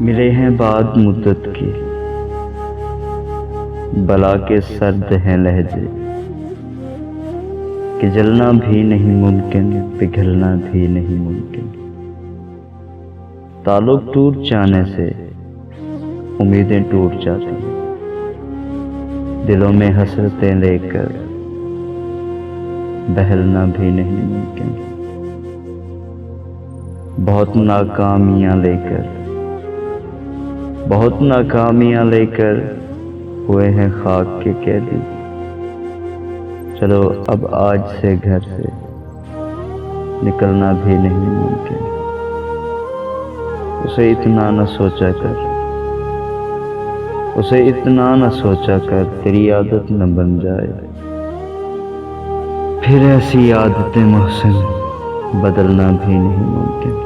मिले हैं बाद मुद्दत की, बला के सर्द हैं लहजे, कि जलना भी नहीं मुमकिन, पिघलना भी नहीं मुमकिन। ताल्लुक टूट जाने से उम्मीदें टूट जाती हैं, दिलों में हसरतें लेकर बहलना भी नहीं मुमकिन। बहुत नाकामियां लेकर हुए हैं खाक के कैदी। चलो अब आज से घर से निकलना भी नहीं मुमकिन। उसे इतना न सोचा कर तेरी आदत न बन जाए, फिर ऐसी आदतें मोहसिन बदलना भी नहीं मुमकिन।